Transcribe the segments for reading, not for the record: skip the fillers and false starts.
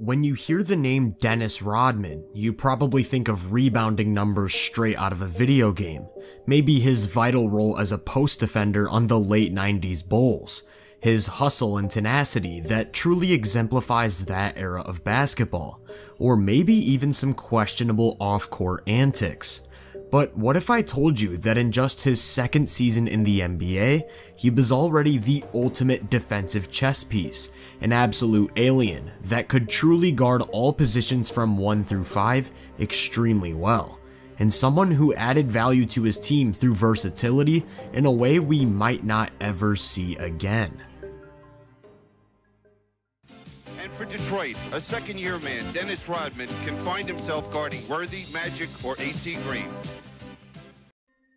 When you hear the name Dennis Rodman, you probably think of rebounding numbers straight out of a video game, maybe his vital role as a post defender on the late 90s Bulls, his hustle and tenacity that truly exemplifies that era of basketball, or maybe even some questionable off-court antics. But what if I told you that in just his second season in the NBA, he was already the ultimate defensive chess piece, an absolute alien that could truly guard all positions from 1 through 5 extremely well, and someone who added value to his team through versatility in a way we might not ever see again. For Detroit, a second-year man, Dennis Rodman, can find himself guarding Worthy, Magic, or AC Green.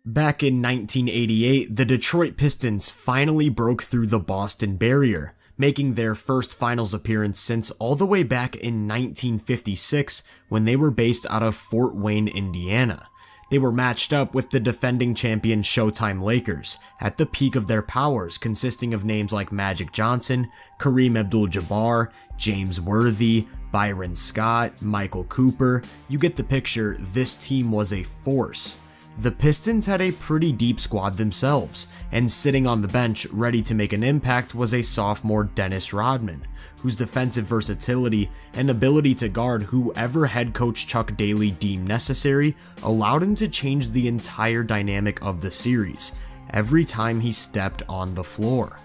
Back in 1988, the Detroit Pistons finally broke through the Boston barrier, making their first finals appearance since all the way back in 1956 when they were based out of Fort Wayne, Indiana. They were matched up with the defending champion Showtime Lakers, at the peak of their powers, consisting of names like Magic Johnson, Kareem Abdul-Jabbar, James Worthy, Byron Scott, Michael Cooper. You get the picture, this team was a force. The Pistons had a pretty deep squad themselves, and sitting on the bench ready to make an impact was a sophomore Dennis Rodman, whose defensive versatility and ability to guard whoever head coach Chuck Daly deemed necessary allowed him to change the entire dynamic of the series every time he stepped on the floor.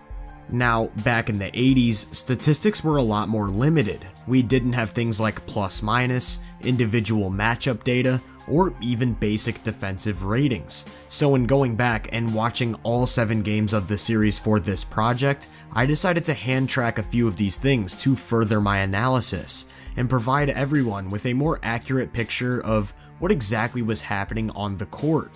Now, back in the 80s, statistics were a lot more limited. We didn't have things like plus-minus, individual matchup data, or even basic defensive ratings. So in going back and watching all 7 games of the series for this project, I decided to hand track a few of these things to further my analysis, and provide everyone with a more accurate picture of what exactly was happening on the court.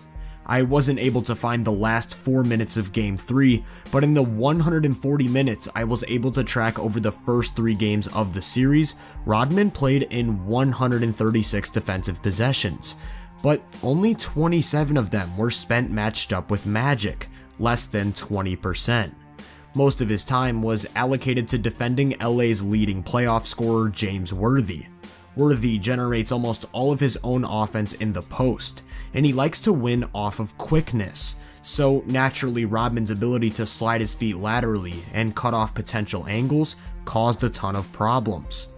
I wasn't able to find the last 4 minutes of Game 3, but in the 140 minutes I was able to track over the first 3 games of the series, Rodman played in 136 defensive possessions, but only 27 of them were spent matched up with Magic, less than 20%. Most of his time was allocated to defending LA's leading playoff scorer James Worthy. Worthy generates almost all of his own offense in the post, and he likes to win off of quickness, so naturally Rodman's ability to slide his feet laterally and cut off potential angles caused a ton of problems.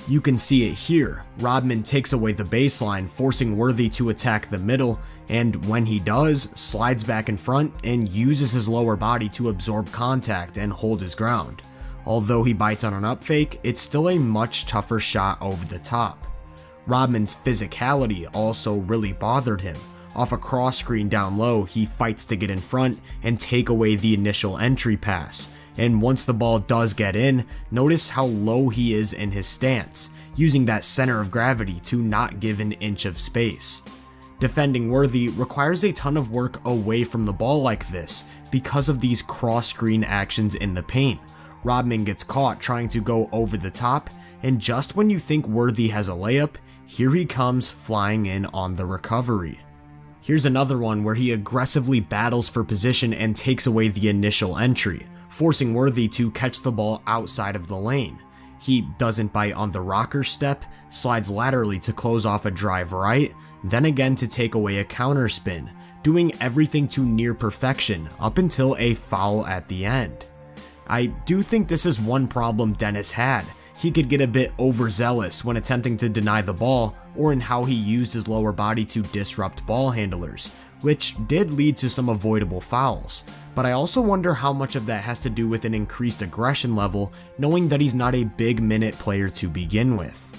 You can see it here. Rodman takes away the baseline, forcing Worthy to attack the middle, and when he does, slides back in front and uses his lower body to absorb contact and hold his ground. Although he bites on an up fake, it's still a much tougher shot over the top. Rodman's physicality also really bothered him. Off a cross screen down low, he fights to get in front and take away the initial entry pass. And once the ball does get in, notice how low he is in his stance, using that center of gravity to not give an inch of space. Defending Worthy requires a ton of work away from the ball like this because of these cross screen actions in the paint. Rodman gets caught trying to go over the top, and just when you think Worthy has a layup, here he comes flying in on the recovery. Here's another one where he aggressively battles for position and takes away the initial entry, forcing Worthy to catch the ball outside of the lane. He doesn't bite on the rocker step, slides laterally to close off a drive right, then again to take away a counter spin, doing everything to near perfection up until a foul at the end. I do think this is one problem Dennis had. He could get a bit overzealous when attempting to deny the ball, or in how he used his lower body to disrupt ball handlers, which did lead to some avoidable fouls. But I also wonder how much of that has to do with an increased aggression level, knowing that he's not a big minute player to begin with.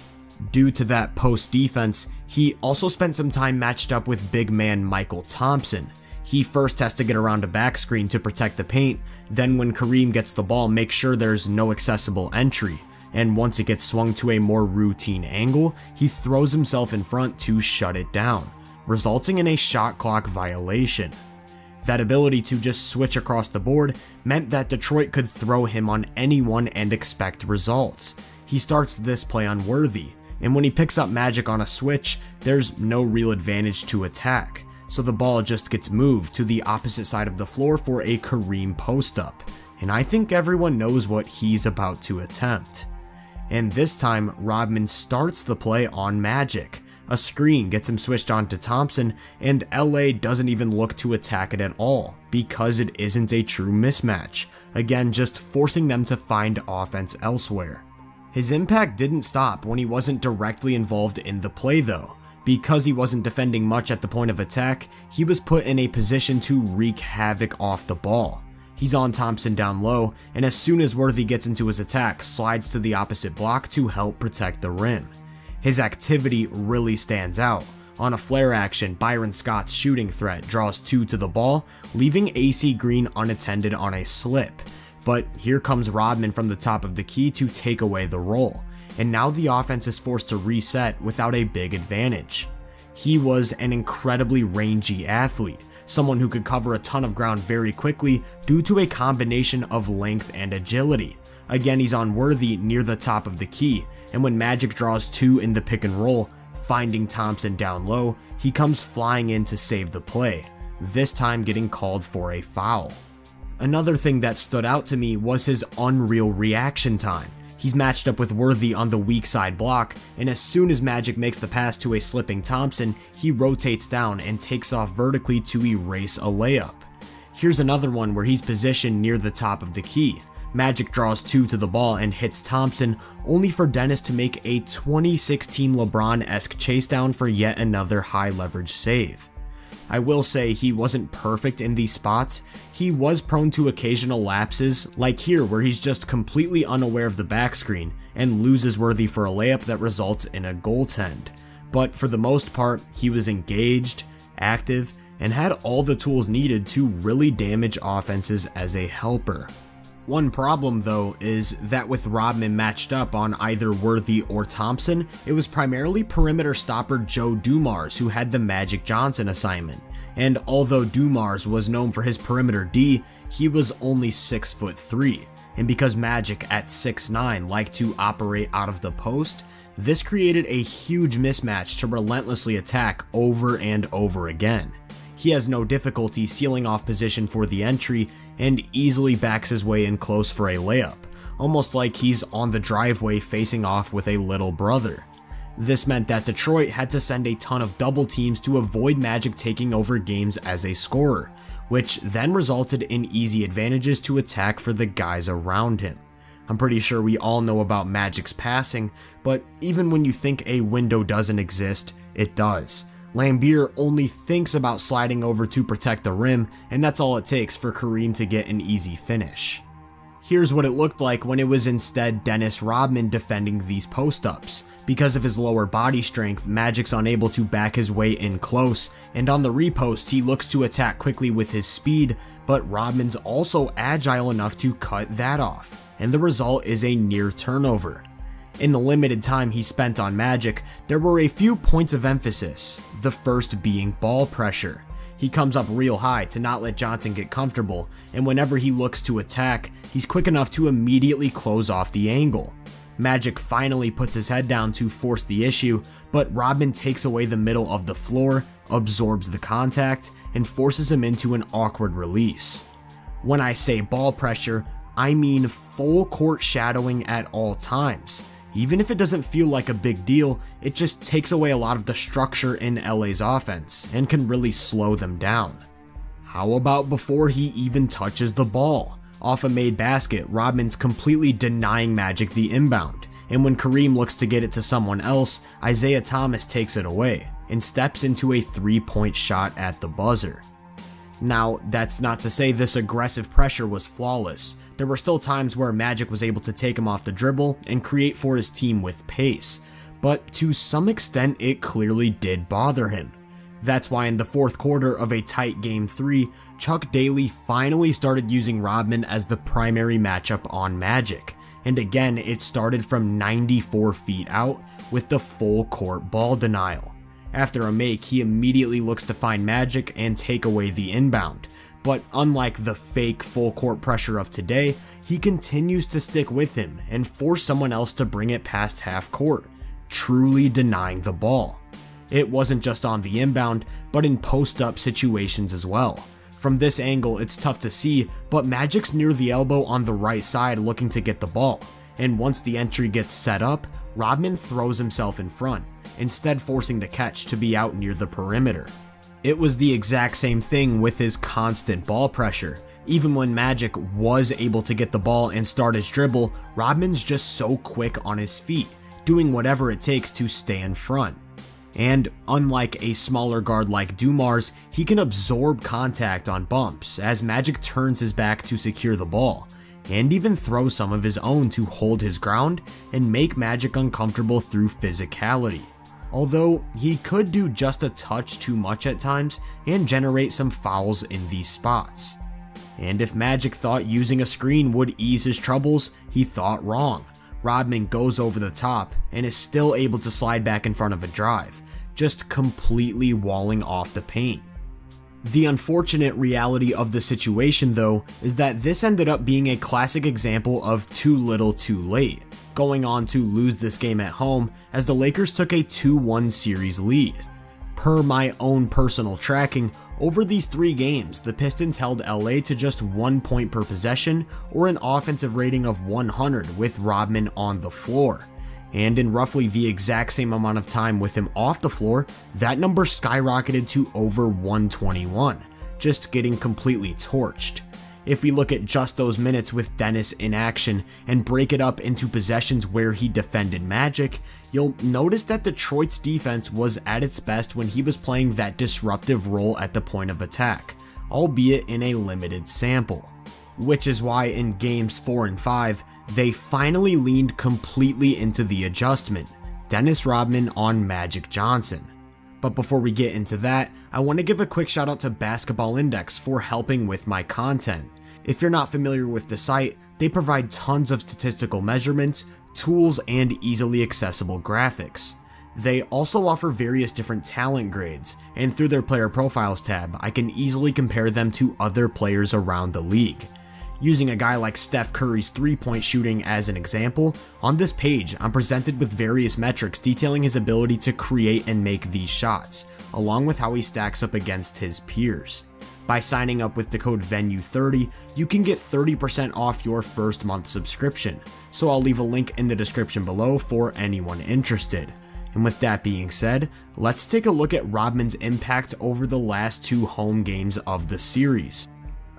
Due to that post defense, he also spent some time matched up with big man Michael Thompson. He first has to get around a back screen to protect the paint, then when Kareem gets the ball, make sure there's no accessible entry, and once it gets swung to a more routine angle, he throws himself in front to shut it down, resulting in a shot clock violation. That ability to just switch across the board meant that Detroit could throw him on anyone and expect results. He starts this play on Worthy, and when he picks up Magic on a switch, there's no real advantage to attack, so the ball just gets moved to the opposite side of the floor for a Kareem post-up, and I think everyone knows what he's about to attempt. and this time Rodman starts the play on Magic. A screen gets him switched on to Thompson, and LA doesn't even look to attack it at all, because it isn't a true mismatch, again just forcing them to find offense elsewhere. His impact didn't stop when he wasn't directly involved in the play though. Because he wasn't defending much at the point of attack, he was put in a position to wreak havoc off the ball. He's on Thompson down low, and as soon as Worthy gets into his attack, slides to the opposite block to help protect the rim. His activity really stands out. On a flare action, Byron Scott's shooting threat draws 2 to the ball, leaving AC Green unattended on a slip. But here comes Rodman from the top of the key to take away the roll, and now the offense is forced to reset without a big advantage. He was an incredibly rangy athlete, someone who could cover a ton of ground very quickly due to a combination of length and agility. Again, he's on Worthy near the top of the key, and when Magic draws 2 in the pick and roll, finding Thompson down low, he comes flying in to save the play, this time getting called for a foul. Another thing that stood out to me was his unreal reaction time. He's matched up with Worthy on the weak side block, and as soon as Magic makes the pass to a slipping Thompson, he rotates down and takes off vertically to erase a layup. Here's another one where he's positioned near the top of the key. Magic draws 2 to the ball and hits Thompson, only for Dennis to make a 2016 LeBron-esque chase down for yet another high leverage save. I will say he wasn't perfect in these spots. He was prone to occasional lapses, like here where he's just completely unaware of the back screen and loses Worthy for a layup that results in a goaltend. But for the most part, he was engaged, active, and had all the tools needed to really damage offenses as a helper. One problem though is that with Rodman matched up on either Worthy or Thompson, it was primarily perimeter stopper Joe Dumars who had the Magic Johnson assignment. And although Dumars was known for his perimeter D, he was only 6'3", and because Magic at 6'9" liked to operate out of the post, this created a huge mismatch to relentlessly attack over and over again. He has no difficulty sealing off position for the entry and easily backs his way in close for a layup, almost like he's on the driveway facing off with a little brother. This meant that Detroit had to send a ton of double teams to avoid Magic taking over games as a scorer, which then resulted in easy advantages to attack for the guys around him. I'm pretty sure we all know about Magic's passing, but even when you think a window doesn't exist, it does. Lambeer only thinks about sliding over to protect the rim, and that's all it takes for Kareem to get an easy finish. Here's what it looked like when it was instead Dennis Rodman defending these post-ups. Because of his lower body strength, Magic's unable to back his way in close, and on the repost he looks to attack quickly with his speed, but Rodman's also agile enough to cut that off, and the result is a near turnover. In the limited time he spent on Magic, there were a few points of emphasis, the first being ball pressure. He comes up real high to not let Johnson get comfortable, and whenever he looks to attack, he's quick enough to immediately close off the angle. Magic finally puts his head down to force the issue, but Rodman takes away the middle of the floor, absorbs the contact, and forces him into an awkward release. When I say ball pressure, I mean full court shadowing at all times. Even if it doesn't feel like a big deal, it just takes away a lot of the structure in LA's offense and can really slow them down. How about before he even touches the ball? Off a made basket, Rodman's completely denying Magic the inbound, and when Kareem looks to get it to someone else, Isaiah Thomas takes it away and steps into a 3-point shot at the buzzer. Now, that's not to say this aggressive pressure was flawless. There were still times where Magic was able to take him off the dribble and create for his team with pace, but to some extent it clearly did bother him. That's why in the fourth quarter of a tight Game 3, Chuck Daly finally started using Rodman as the primary matchup on Magic, and again it started from 94 feet out with the full court ball denial. After a make, he immediately looks to find Magic and take away the inbound, but unlike the fake full court pressure of today, he continues to stick with him and force someone else to bring it past half court, truly denying the ball. It wasn't just on the inbound, but in post-up situations as well. From this angle it's tough to see, but Magic's near the elbow on the right side looking to get the ball, and once the entry gets set up, Rodman throws himself in front, instead forcing the catch to be out near the perimeter. It was the exact same thing with his constant ball pressure. Even when Magic was able to get the ball and start his dribble, Rodman's just so quick on his feet, doing whatever it takes to stay in front. And unlike a smaller guard like Dumars, he can absorb contact on bumps as Magic turns his back to secure the ball, and even throw some of his own to hold his ground and make Magic uncomfortable through physicality. Although he could do just a touch too much at times and generate some fouls in these spots. And if Magic thought using a screen would ease his troubles, he thought wrong. Rodman goes over the top and is still able to slide back in front of a drive, just completely walling off the paint. The unfortunate reality of the situation though is that this ended up being a classic example of too little too late, going on to lose this game at home as the Lakers took a 2-1 series lead. Per my own personal tracking, over these 3 games, the Pistons held LA to just 1 point per possession or an offensive rating of 100 with Rodman on the floor. And in roughly the exact same amount of time with him off the floor, that number skyrocketed to over 121, just getting completely torched. If we look at just those minutes with Dennis in action and break it up into possessions where he defended Magic, you'll notice that Detroit's defense was at its best when he was playing that disruptive role at the point of attack, albeit in a limited sample. Which is why in games 4 and 5, they finally leaned completely into the adjustment, Dennis Rodman on Magic Johnson. But before we get into that, I want to give a quick shout out to Basketball Index for helping with my content. If you're not familiar with the site, they provide tons of statistical measurements, tools, and easily accessible graphics. They also offer various different talent grades, and through their player profiles tab, I can easily compare them to other players around the league. Using a guy like Steph Curry's 3-point shooting as an example, on this page I'm presented with various metrics detailing his ability to create and make these shots, along with how he stacks up against his peers. By signing up with the code VENUE30, you can get 30% off your first month subscription, so I'll leave a link in the description below for anyone interested. And with that being said, let's take a look at Rodman's impact over the last 2 home games of the series.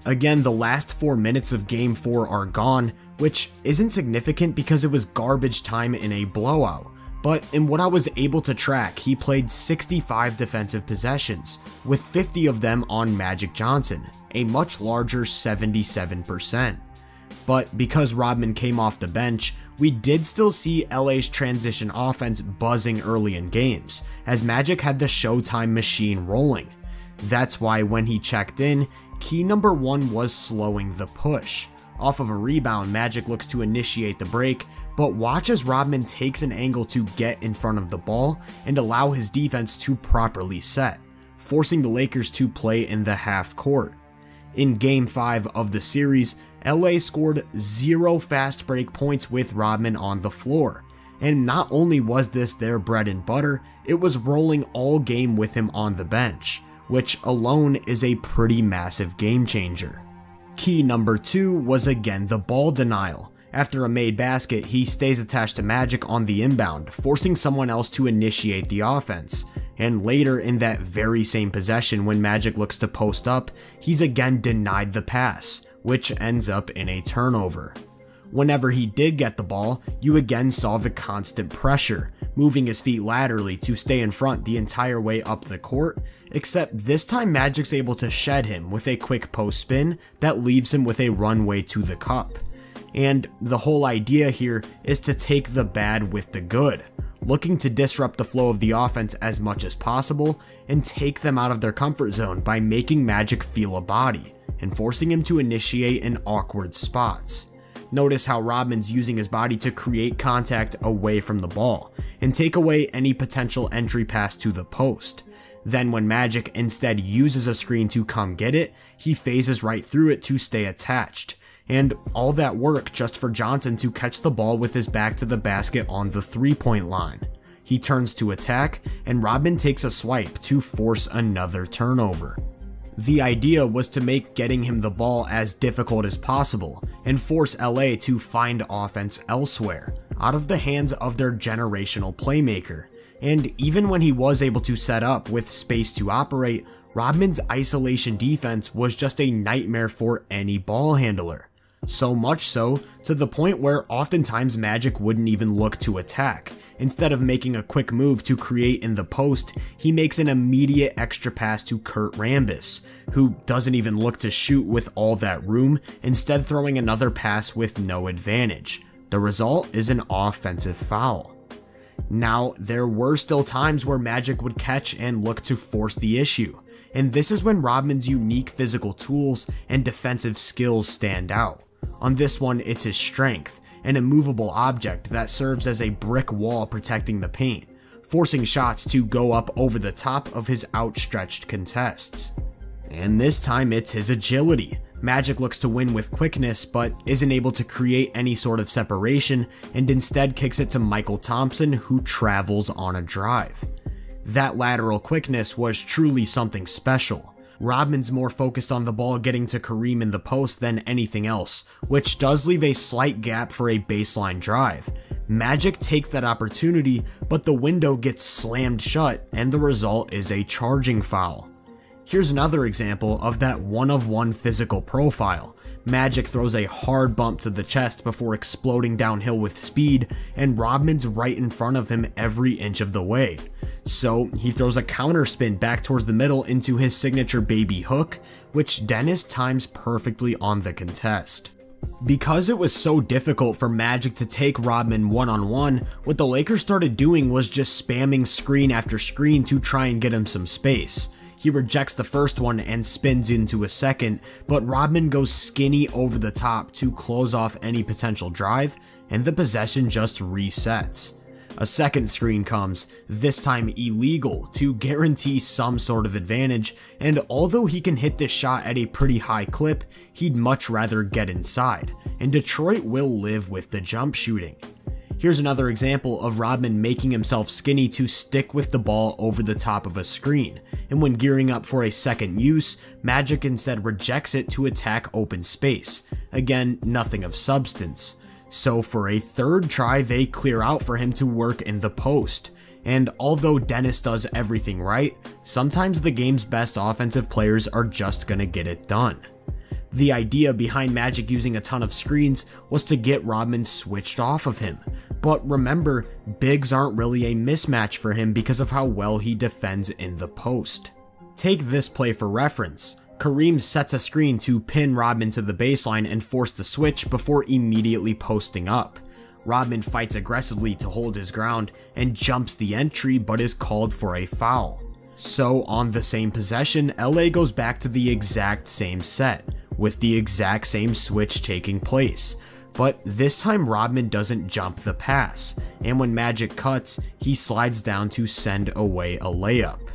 Again, the last 4 minutes of Game 4 are gone, which isn't significant because it was garbage time in a blowout, but in what I was able to track, he played 65 defensive possessions, with 50 of them on Magic Johnson, a much larger 77%. But because Rodman came off the bench, we did still see LA's transition offense buzzing early in games, as Magic had the Showtime machine rolling. That's why when he checked in, key number 1 was slowing the push. Off of a rebound, Magic looks to initiate the break, but watch as Rodman takes an angle to get in front of the ball and allow his defense to properly set, forcing the Lakers to play in the half court. In Game 5 of the series, LA scored 0 fast break points with Rodman on the floor. And not only was this their bread and butter, it was rolling all game with him on the bench, which alone is a pretty massive game changer. Key number 2 was again the ball denial. After a made basket, he stays attached to Magic on the inbound, forcing someone else to initiate the offense. And later in that very same possession when Magic looks to post up, he's again denied the pass, which ends up in a turnover. Whenever he did get the ball, you again saw the constant pressure, moving his feet laterally to stay in front the entire way up the court, except this time Magic's able to shed him with a quick post spin that leaves him with a runway to the cup. And the whole idea here is to take the bad with the good, looking to disrupt the flow of the offense as much as possible and take them out of their comfort zone by making Magic feel a body and forcing him to initiate in awkward spots. Notice how Rodman's using his body to create contact away from the ball and take away any potential entry pass to the post. Then when Magic instead uses a screen to come get it, he phases right through it to stay attached. And all that work just for Johnson to catch the ball with his back to the basket on the 3-point line. He turns to attack, and Rodman takes a swipe to force another turnover. The idea was to make getting him the ball as difficult as possible and force LA to find offense elsewhere, out of the hands of their generational playmaker. And even when he was able to set up with space to operate, Rodman's isolation defense was just a nightmare for any ball handler. So much so, to the point where oftentimes Magic wouldn't even look to attack. Instead of making a quick move to create in the post, he makes an immediate extra pass to Kurt Rambis, who doesn't even look to shoot with all that room, instead throwing another pass with no advantage. The result is an offensive foul. Now, there were still times where Magic would catch and look to force the issue, and this is when Rodman's unique physical tools and defensive skills stand out. On this one, it's his strength, an immovable object that serves as a brick wall protecting the paint, forcing shots to go up over the top of his outstretched contests. And this time it's his agility. Magic looks to win with quickness, but isn't able to create any sort of separation, and instead kicks it to Michael Thompson, who travels on a drive. That lateral quickness was truly something special. Rodman's more focused on the ball getting to Kareem in the post than anything else, which does leave a slight gap for a baseline drive. Magic takes that opportunity, but the window gets slammed shut, and the result is a charging foul. Here's another example of that one-of-one physical profile. Magic throws a hard bump to the chest before exploding downhill with speed, and Rodman's right in front of him every inch of the way. So he throws a counter spin back towards the middle into his signature baby hook, which Dennis times perfectly on the contest. Because it was so difficult for Magic to take Rodman one-on-one, what the Lakers started doing was just spamming screen after screen to try and get him some space. He rejects the first one and spins into a second, but Rodman goes skinny over the top to close off any potential drive, and the possession just resets. A second screen comes, this time illegal, to guarantee some sort of advantage, and although he can hit this shot at a pretty high clip, he'd much rather get inside, and Detroit will live with the jump shooting. Here's another example of Rodman making himself skinny to stick with the ball over the top of a screen, and when gearing up for a second use, Magic instead rejects it to attack open space. Again, nothing of substance. So for a third try, they clear out for him to work in the post. And although Dennis does everything right, sometimes the game's best offensive players are just gonna get it done. The idea behind Magic using a ton of screens was to get Rodman switched off of him. But remember, bigs aren't really a mismatch for him because of how well he defends in the post. Take this play for reference. Kareem sets a screen to pin Rodman to the baseline and force the switch before immediately posting up. Rodman fights aggressively to hold his ground and jumps the entry but is called for a foul. So on the same possession, LA goes back to the exact same set, with the exact same switch taking place. But this time Rodman doesn't jump the pass, and when Magic cuts, he slides down to send away a layup.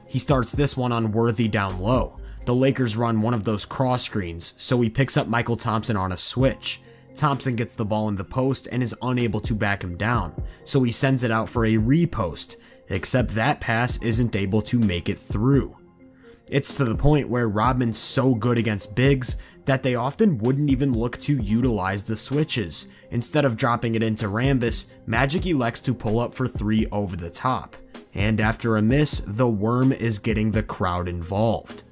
He starts this one on Worthy down low. The Lakers run one of those cross screens, so he picks up Michael Thompson on a switch. Thompson gets the ball in the post and is unable to back him down, so he sends it out for a repost, except that pass isn't able to make it through. It's to the point where Rodman's so good against bigs that they often wouldn't even look to utilize the switches. Instead of dropping it into Rambis, Magic elects to pull up for three over the top. And after a miss, the worm is getting the crowd involved.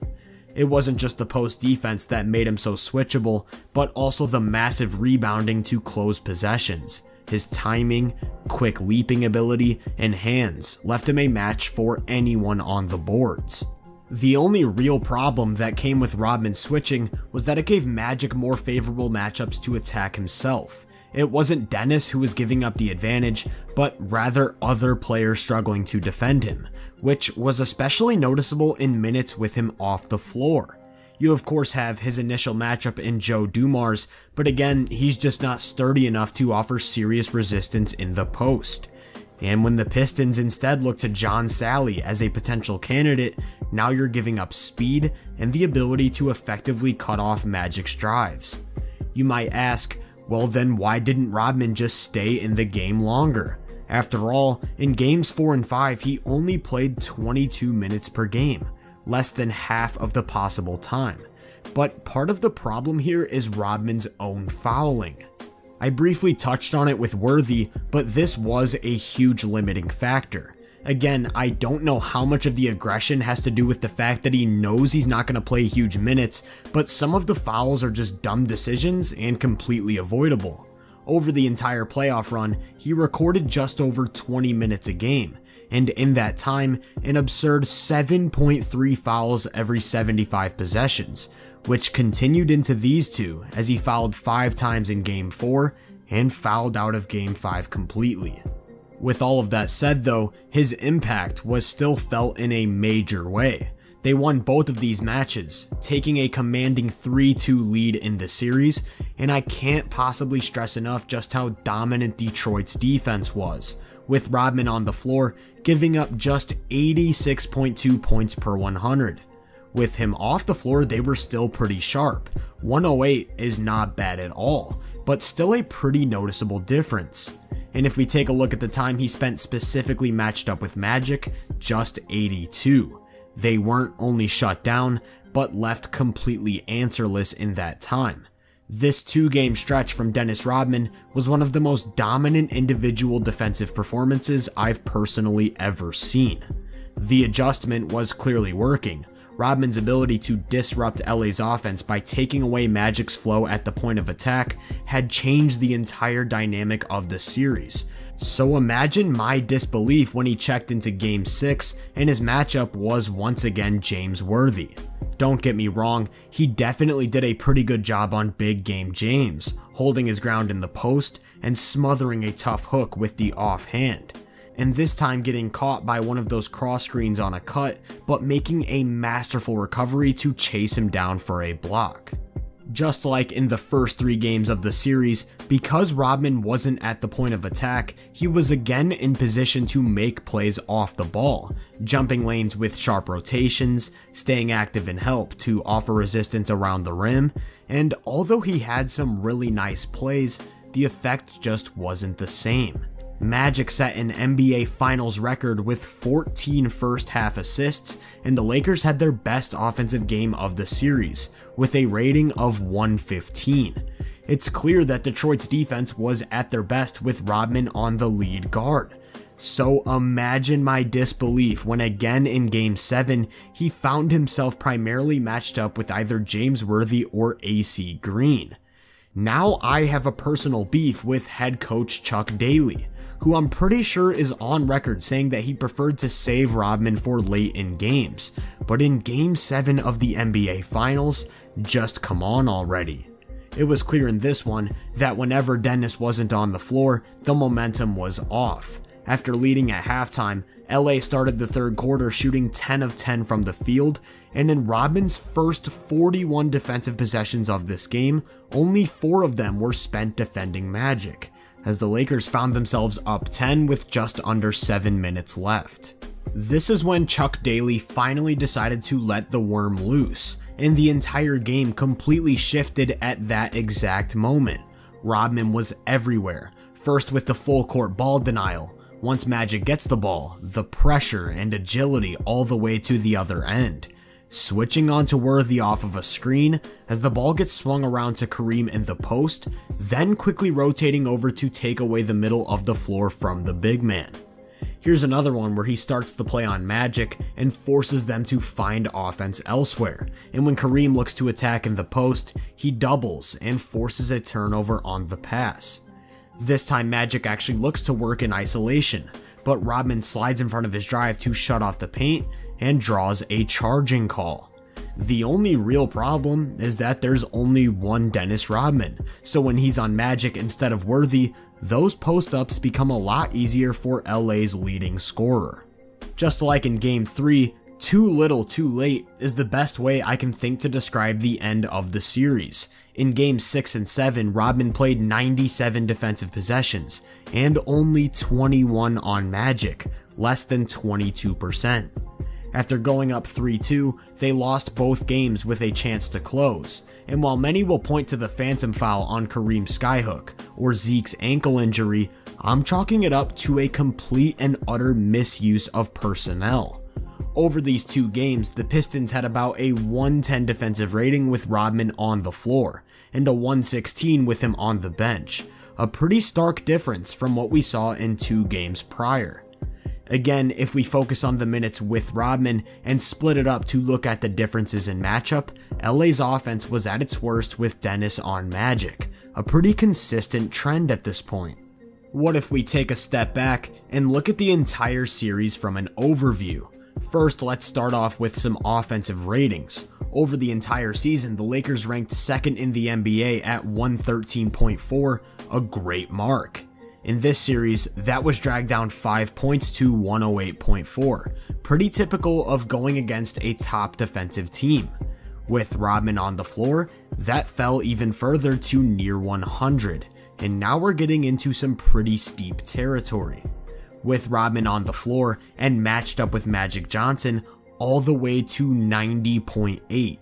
It wasn't just the post defense that made him so switchable, but also the massive rebounding to close possessions. His timing, quick leaping ability, and hands left him a match for anyone on the boards. The only real problem that came with Rodman switching was that it gave Magic more favorable matchups to attack himself. It wasn't Dennis who was giving up the advantage, but rather other players struggling to defend him, which was especially noticeable in minutes with him off the floor. You of course have his initial matchup in Joe Dumars, but again, he's just not sturdy enough to offer serious resistance in the post. And when the Pistons instead look to John Salley as a potential candidate, now you're giving up speed and the ability to effectively cut off Magic's drives. You might ask, well then why didn't Rodman just stay in the game longer? After all, in games 4 and 5 he only played 22 minutes per game. less than half of the possible time. But part of the problem here is Rodman's own fouling. I briefly touched on it with Worthy, but this was a huge limiting factor. Again, I don't know how much of the aggression has to do with the fact that he knows he's not going to play huge minutes, but some of the fouls are just dumb decisions and completely avoidable. Over the entire playoff run, he recorded just over 20 minutes a game, and in that time, an absurd 7.3 fouls every 75 possessions, which continued into these two as he fouled 5 times in Game 4 and fouled out of Game 5 completely. With all of that said though, his impact was still felt in a major way. They won both of these matches, taking a commanding 3-2 lead in the series, and I can't possibly stress enough just how dominant Detroit's defense was, with Rodman on the floor giving up just 86.2 points per 100. With him off the floor, they were still pretty sharp. 108 is not bad at all, but still a pretty noticeable difference. And if we take a look at the time he spent specifically matched up with Magic, just 82. They weren't only shut down, but left completely answerless in that time. This 2-game stretch from Dennis Rodman was one of the most dominant individual defensive performances I've personally ever seen. The adjustment was clearly working. Rodman's ability to disrupt LA's offense by taking away Magic's flow at the point of attack had changed the entire dynamic of the series. So imagine my disbelief when he checked into Game 6 and his matchup was once again James Worthy. Don't get me wrong, he definitely did a pretty good job on Big Game James, holding his ground in the post and smothering a tough hook with the offhand. And this time getting caught by one of those cross screens on a cut, but making a masterful recovery to chase him down for a block. Just like in the first 3 games of the series, because Rodman wasn't at the point of attack, he was again in position to make plays off the ball, jumping lanes with sharp rotations, staying active in help to offer resistance around the rim, and although he had some really nice plays, the effect just wasn't the same. Magic set an NBA Finals record with 14 first-half assists, and the Lakers had their best offensive game of the series, with a rating of 115. It's clear that Detroit's defense was at their best with Rodman on the lead guard. So imagine my disbelief when again in Game 7, he found himself primarily matched up with either James Worthy or AC Green. Now I have a personal beef with head coach Chuck Daly, who I'm pretty sure is on record saying that he preferred to save Rodman for late in games, but in Game 7 of the NBA Finals, just come on already. It was clear in this one that whenever Dennis wasn't on the floor, the momentum was off. After leading at halftime, LA started the third quarter shooting 10 of 10 from the field, and in Rodman's first 41 defensive possessions of this game, only 4 of them were spent defending Magic, as the Lakers found themselves up 10 with just under 7 minutes left. This is when Chuck Daly finally decided to let the worm loose, and the entire game completely shifted at that exact moment. Rodman was everywhere, first with the full court ball denial. Once Magic gets the ball, the pressure and agility all the way to the other end. Switching onto Worthy off of a screen as the ball gets swung around to Kareem in the post, then quickly rotating over to take away the middle of the floor from the big man. Here's another one where he starts the play on Magic and forces them to find offense elsewhere, and when Kareem looks to attack in the post, he doubles and forces a turnover on the pass. This time Magic actually looks to work in isolation, but Rodman slides in front of his drive to shut off the paint and draws a charging call. The only real problem is that there's only one Dennis Rodman, so when he's on Magic instead of Worthy, those post-ups become a lot easier for LA's leading scorer. Just like in Game 3, too little too late is the best way I can think to describe the end of the series. In Games 6 and 7, Rodman played 97 defensive possessions, and only 21 on Magic, less than 22%. After going up 3-2, they lost both games with a chance to close, and while many will point to the phantom foul on Kareem's skyhook, or Zeke's ankle injury, I'm chalking it up to a complete and utter misuse of personnel. Over these 2 games, the Pistons had about a 110 defensive rating with Rodman on the floor, and a 116 with him on the bench, a pretty stark difference from what we saw in 2 games prior. Again, if we focus on the minutes with Rodman and split it up to look at the differences in matchup, LA's offense was at its worst with Dennis on Magic, a pretty consistent trend at this point. What if we take a step back and look at the entire series from an overview? First, let's start off with some offensive ratings. Over the entire season, the Lakers ranked 2nd in the NBA at 113.4, a great mark. In this series, that was dragged down 5 points to 108.4, pretty typical of going against a top defensive team. With Rodman on the floor, that fell even further to near 100, and now we're getting into some pretty steep territory. With Rodman on the floor and matched up with Magic Johnson, all the way to 90.8,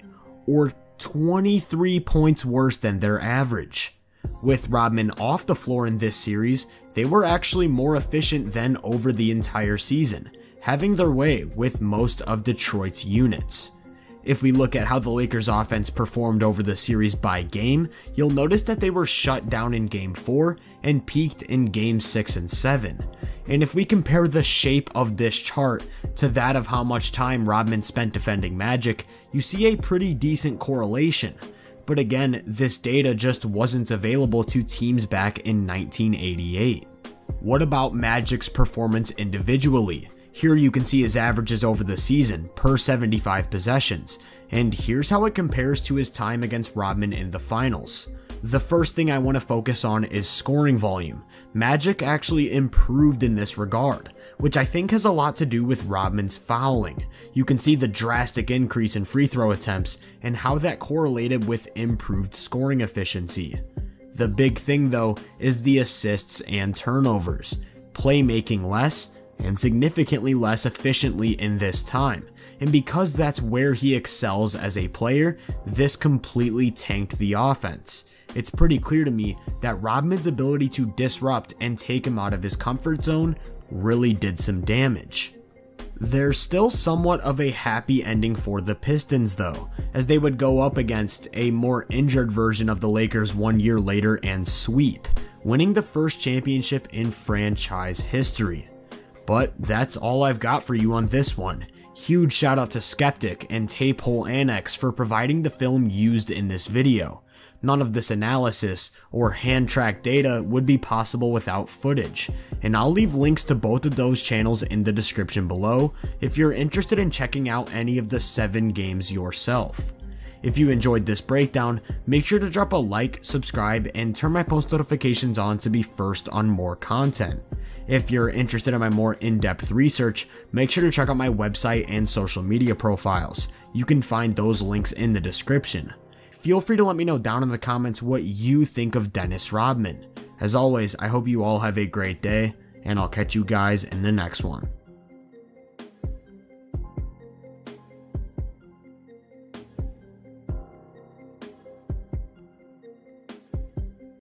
or 23 points worse than their average. With Rodman off the floor in this series, they were actually more efficient than over the entire season, having their way with most of Detroit's units. If we look at how the Lakers offense performed over the series by game, you'll notice that they were shut down in Game 4 and peaked in Game 6 and 7. And if we compare the shape of this chart to that of how much time Rodman spent defending Magic, you see a pretty decent correlation. But again, this data just wasn't available to teams back in 1988. What about Magic's performance individually? Here you can see his averages over the season per 75 possessions, and here's how it compares to his time against Rodman in the finals. The first thing I want to focus on is scoring volume. Magic actually improved in this regard, which I think has a lot to do with Rodman's fouling. You can see the drastic increase in free throw attempts and how that correlated with improved scoring efficiency. The big thing though is the assists and turnovers, playmaking less and significantly less efficiently in this time. And because that's where he excels as a player, this completely tanked the offense. It's pretty clear to me that Rodman's ability to disrupt and take him out of his comfort zone really did some damage. There's still somewhat of a happy ending for the Pistons though, as they would go up against a more injured version of the Lakers 1 year later and sweep, winning the first championship in franchise history. But that's all I've got for you on this one. Huge shout out to Skeptic and Tape Hole Annex for providing the film used in this video. None of this analysis or hand-tracked data would be possible without footage, and I'll leave links to both of those channels in the description below if you're interested in checking out any of the 7 games yourself. If you enjoyed this breakdown, make sure to drop a like, subscribe, and turn my post notifications on to be first on more content. If you're interested in my more in-depth research, make sure to check out my website and social media profiles. You can find those links in the description. Feel free to let me know down in the comments what you think of Dennis Rodman. As always, I hope you all have a great day, and I'll catch you guys in the next one.